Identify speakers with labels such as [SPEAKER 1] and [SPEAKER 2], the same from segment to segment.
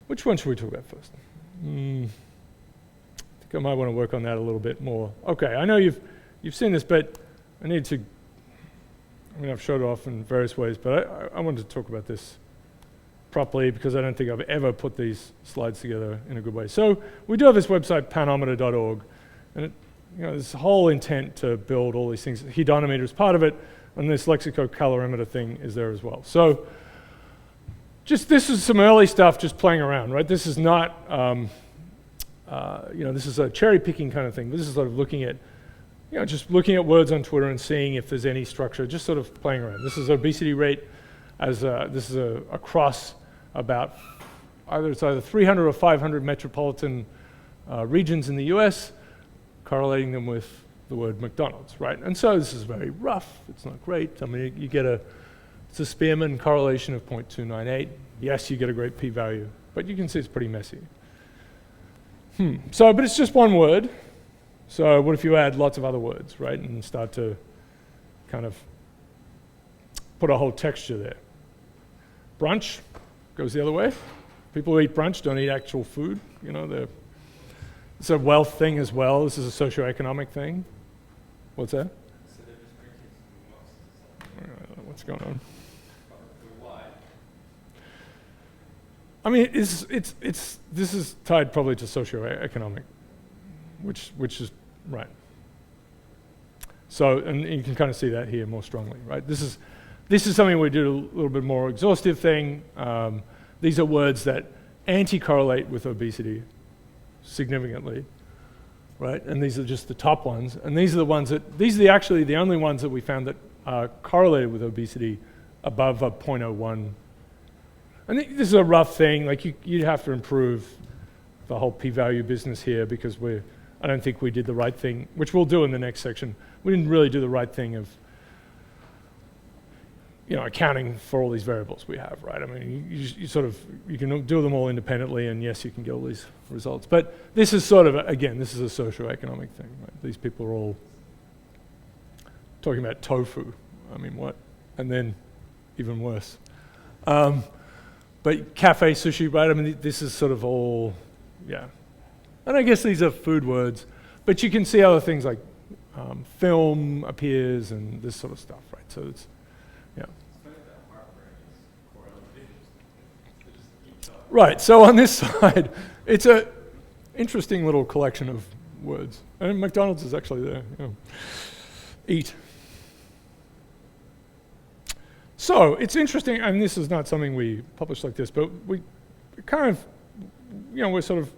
[SPEAKER 1] Which one should we talk about first? I think I might want to work on that a little bit more. Okay, I know you've seen this, but I need to, I've showed it off in various ways, but I wanted to talk about this properly because I don't think I've ever put these slides together in a good way. So we do have this website, panometer.org, and this whole intent to build all these things. Hedonometer is part of it, and this lexicocalorimeter thing is there as well. So this is some early stuff just playing around, right? This is not, this is a cherry picking kind of thing. This is sort of looking at, just looking at words on Twitter and seeing if there's any structure, just sort of playing around. This is obesity rate as this is across about it's either 300 or 500 metropolitan regions in the US, correlating them with the word McDonald's, right? And so this is very rough. It's not great. I mean, you get it's a Spearman correlation of 0.298. Yes, you get a great p-value, but you can see it's pretty messy. But it's just one word. So what if you add lots of other words, right? And start to kind of put a whole texture there. Brunch goes the other way. People who eat brunch don't eat actual food. It's a wealth thing as well. This is a socioeconomic thing. What's that? What's going on? I mean, this is tied probably to socioeconomic, which is right. So, and you can kind of see that here more strongly, right? This is something we did a little bit more exhaustive thing. These are words that anti-correlate with obesity significantly, right? And these are just the top ones. And these are the ones these are actually the only ones that we found that are correlated with obesity above a 0.01. And this is a rough thing. Like you'd have to improve the whole p-value business here because I don't think we did the right thing, which we'll do in the next section. We didn't really do the right thing of accounting for all these variables we have, right? I mean, you can do them all independently, and yes, you can get all these results. But this is sort of, again, this is a socioeconomic thing, right? These people are all talking about tofu. I mean, what? And then even worse. But cafe sushi, right? I mean, this is sort of all, yeah. And I guess these are food words, but you can see other things like film appears and this sort of stuff, right? So it's, yeah. Right, so on this side, it's an interesting little collection of words. And McDonald's is actually there. Eat. So it's interesting, and this is not something we publish like this, but we kind of, we're sort of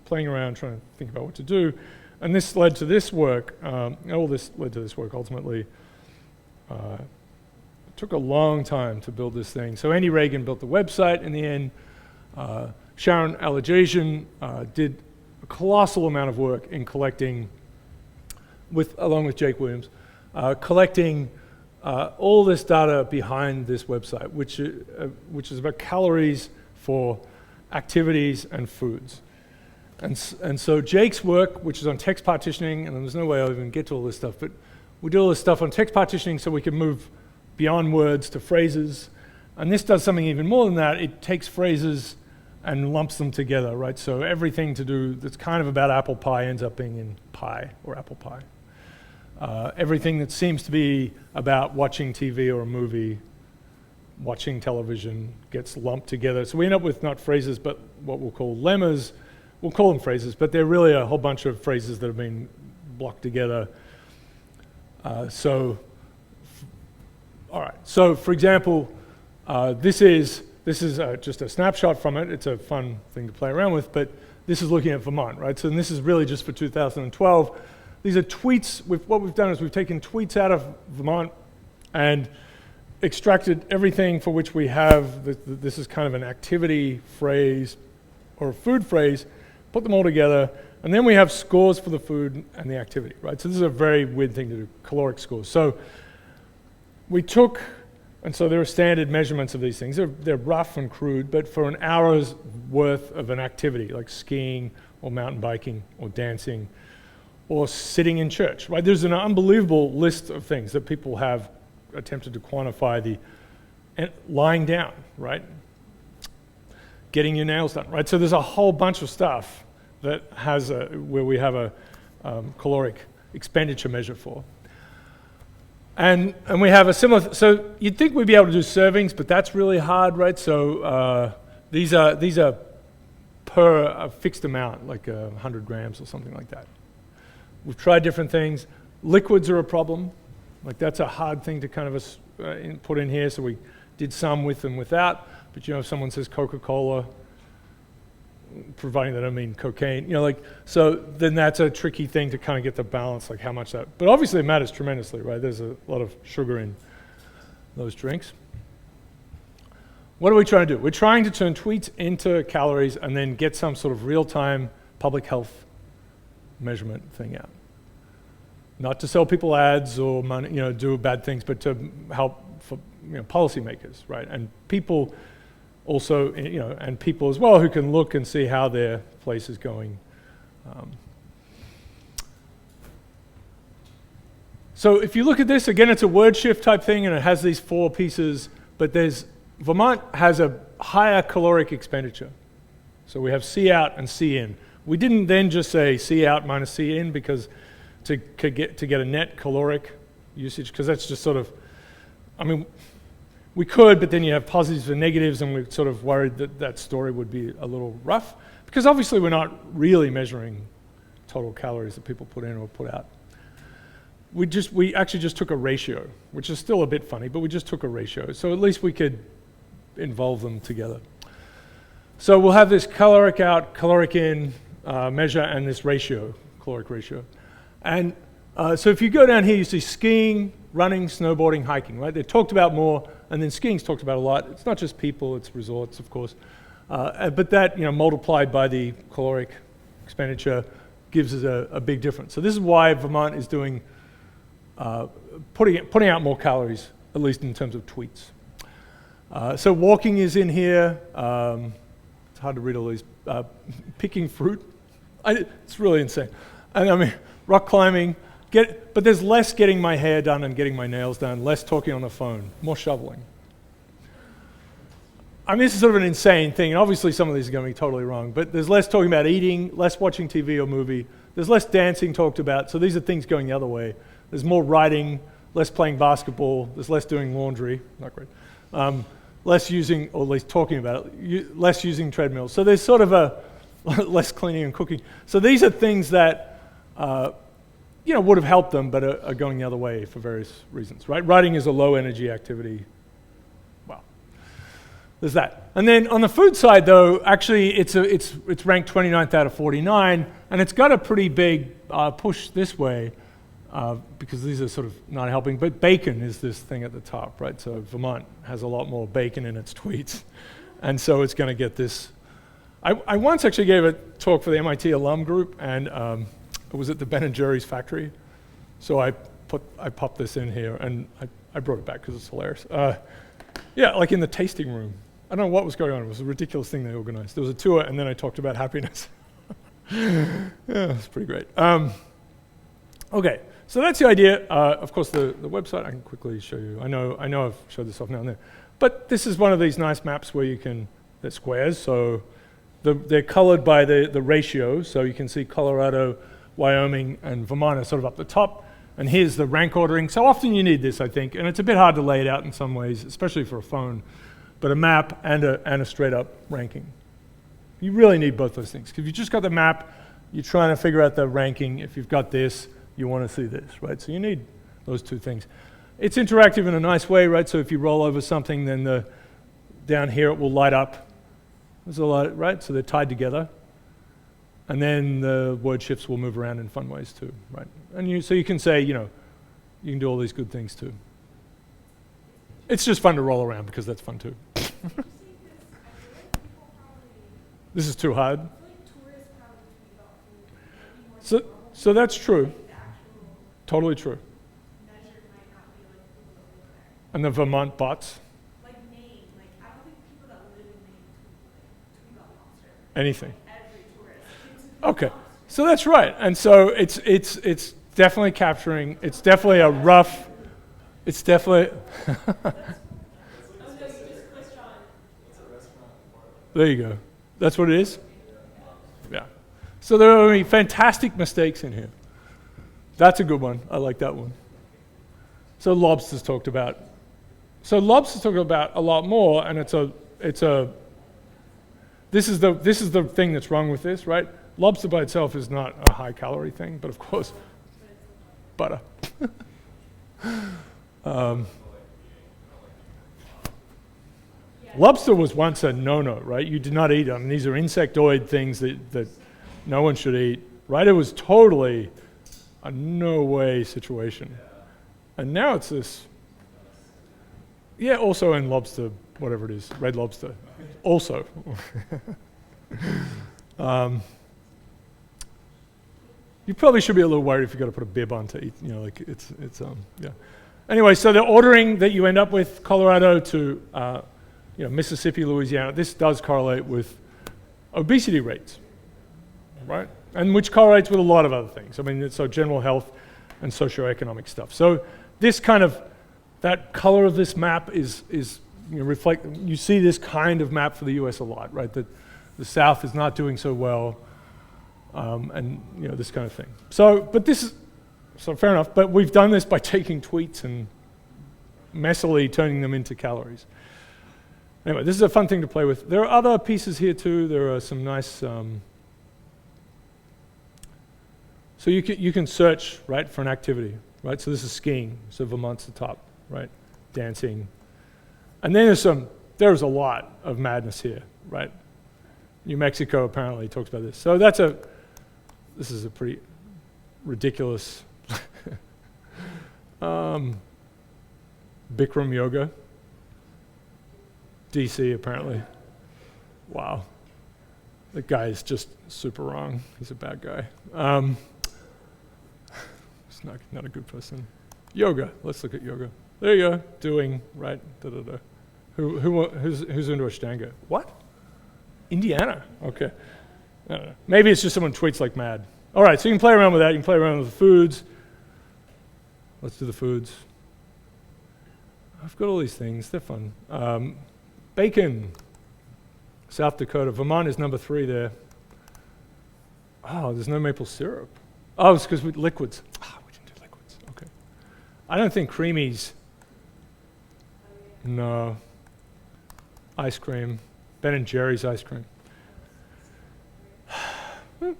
[SPEAKER 1] playing around trying to think about what to do. And this led to this work, all this led to this work ultimately. It took a long time to build this thing. So Andy Reagan built the website in the end. Sharon Alajazian did a colossal amount of work in collecting, along with Jake Williams, collecting all this data behind this website, which is about calories for activities and foods. And so Jake's work, which is on text partitioning, and there's no way I'll even get to all this stuff, but we did all this stuff on text partitioning so we can move beyond words to phrases. And this does something even more than that. It takes phrases and lumps them together, right? So everything to do that's kind of about apple pie ends up being in pie or apple pie. Everything that seems to be about watching TV or a movie, watching television, gets lumped together. So we end up with not phrases, but what we'll call lemmas. We'll call them phrases, but they're really a whole bunch of phrases that have been blocked together. All right. So for example, this is just a snapshot from it. It's a fun thing to play around with, but this is looking at Vermont, right? So this is really just for 2012. These are tweets. What we've done is we've taken tweets out of Vermont and extracted everything for which we have, this is kind of an activity phrase or a food phrase, put them all together, and then we have scores for the food and the activity, right? So this is a very weird thing to do, caloric scores. So we took, and so there are standard measurements of these things. They're rough and crude, but for an hour's worth of an activity, like skiing or mountain biking or dancing or sitting in church, right? There's an unbelievable list of things that people have attempted to quantify lying down, right? getting your nails done, right? So there's a whole bunch of stuff that has where we have a caloric expenditure measure for. And we have a similar, so you'd think we'd be able to do servings, but that's really hard, right? So these are per a fixed amount, like 100 grams or something like that. We've tried different things. Liquids are a problem. Like that's a hard thing to kind of put in here, so we did some with and without. But if someone says Coca-Cola, providing they don't mean cocaine, so then that's a tricky thing to kind of get the balance, like how much that, but obviously it matters tremendously, right? There's a lot of sugar in those drinks. What are we trying to do? We're trying to turn tweets into calories and then get some sort of real-time public health measurement thing out. Not to sell people ads or money, do bad things, but to help for policymakers, right? And people also, and people as well who can look and see how their place is going. So if you look at this, again, it's a word shift type thing, and it has these 4 pieces, but Vermont has a higher caloric expenditure. So we have C out and C in. We didn't then just say C out minus C in because to get a net caloric usage, because that's just sort of, we could, but then you have positives and negatives, and we're sort of worried that story would be a little rough, because obviously we're not really measuring total calories that people put in or put out. We actually just took a ratio, which is still a bit funny, but we just took a ratio, so at least we could involve them together. So we'll have this caloric out, caloric in measure, and this ratio, caloric ratio. And so if you go down here, you see skiing, running, snowboarding, hiking, right? They're talked about more, and then skiing's talked about a lot. It's not just people, it's resorts, of course. But that, multiplied by the caloric expenditure gives us a big difference. So this is why Vermont is doing, putting out more calories, at least in terms of tweets. So walking is in here. It's hard to read all these. Picking fruit, it's really insane. And rock climbing, but there's less getting my hair done and getting my nails done, less talking on the phone, more shoveling. This is sort of an insane thing, and obviously some of these are going to be totally wrong, but there's less talking about eating, less watching TV or movie, there's less dancing talked about, so these are things going the other way. There's more writing, less playing basketball, there's less doing laundry, not great, less using, or at least talking about it, less using treadmills. So there's sort of a less cleaning and cooking. So these are things that would have helped them, but are going the other way for various reasons, right? Writing is a low energy activity. Well, there's that. And then on the food side, though, actually it's ranked 29th out of 49, and it's got a pretty big push this way because these are sort of not helping. But bacon is this thing at the top, right? So Vermont has a lot more bacon in its tweets, and so it's going to get this. I once actually gave a talk for the MIT alum group, and it was at the Ben & Jerry's factory. So I popped this in here, and I brought it back because it's hilarious. Yeah, like in the tasting room. I don't know what was going on. It was a ridiculous thing they organized. There was a tour, and then I talked about happiness. Yeah, it's pretty great. Okay, so that's the idea. Of course, the website, I can quickly show you. I know I've showed this off now and there. But this is one of these nice maps where they're squares, so they're colored by the ratio, so you can see Colorado, Wyoming, and Vermont are sort of up the top, and here's the rank ordering. So often you need this, I think, and it's a bit hard to lay it out in some ways, especially for a phone, but a map and a straight-up ranking. You really need both those things. If you just got the map, you're trying to figure out the ranking. If you've got this, you want to see this, right? So you need those two things. It's interactive in a nice way, right? So if you roll over something, then down here it will light up. There's a lot, right? So they're tied together. And then the word shifts will move around in fun ways too, right? And so you can say, you can do all these good things too. It's just fun to roll around because that's fun too. This is too hard. So that's true. Totally true. And the Vermont bots? I don't think people that live in Maine tweet about monster. Anything. Okay, so that's right, and so it's definitely capturing. It's definitely a rough. It's definitely. There you go. That's what it is? Yeah. So there are fantastic mistakes in here. That's a good one. I like that one. So lobsters talked about. So lobsters talked about a lot more, and this is the thing that's wrong with this, right? Lobster by itself is not a high calorie thing, but of course, butter. Lobster was once a no-no, right? You did not eat them. These are insectoid things that no one should eat, right? It was totally a no-way situation. And now it's this, yeah, also in lobster, whatever it is, red lobster, also. You probably should be a little worried if you've got to put a bib on to eat, like yeah. Anyway, so the ordering that you end up with, Colorado to Mississippi, Louisiana, this does correlate with obesity rates, right? And which correlates with a lot of other things. I mean, so general health and socioeconomic stuff. So this that color of this map is you see this kind of map for the US a lot, right? That the South is not doing so well, and this kind of thing. So fair enough, but we've done this by taking tweets and messily turning them into calories. Anyway, this is a fun thing to play with. There are other pieces here too. There are some nice, so you can search, right, for an activity, right? So this is skiing, so Vermont's the top, right? Dancing. And then there's a lot of madness here, right? New Mexico apparently talks about this. So this is a pretty ridiculous Bikram yoga. DC apparently. Wow. The guy is just super wrong. He's a bad guy. He's not a good person. Yoga. Let's look at yoga. There you go. Doing, right? Da-da-da. Who's into Ashtanga? What? Indiana. Okay. I don't know. Maybe it's just someone tweets like mad. All right, so you can play around with that. You can play around with the foods. Let's do the foods. I've got all these things. They're fun. Bacon. South Dakota. Vermont is number 3 there. Oh, there's no maple syrup. Oh, it's because we liquids. We didn't do liquids. Okay. I don't think creamies. No. Ice cream. Ben and Jerry's ice cream. Did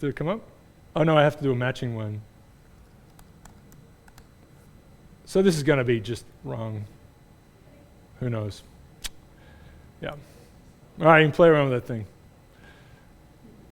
[SPEAKER 1] it come up? Oh no, I have to do a matching one. So this is going to be just wrong. Who knows? Yeah. All right, you can play around with that thing.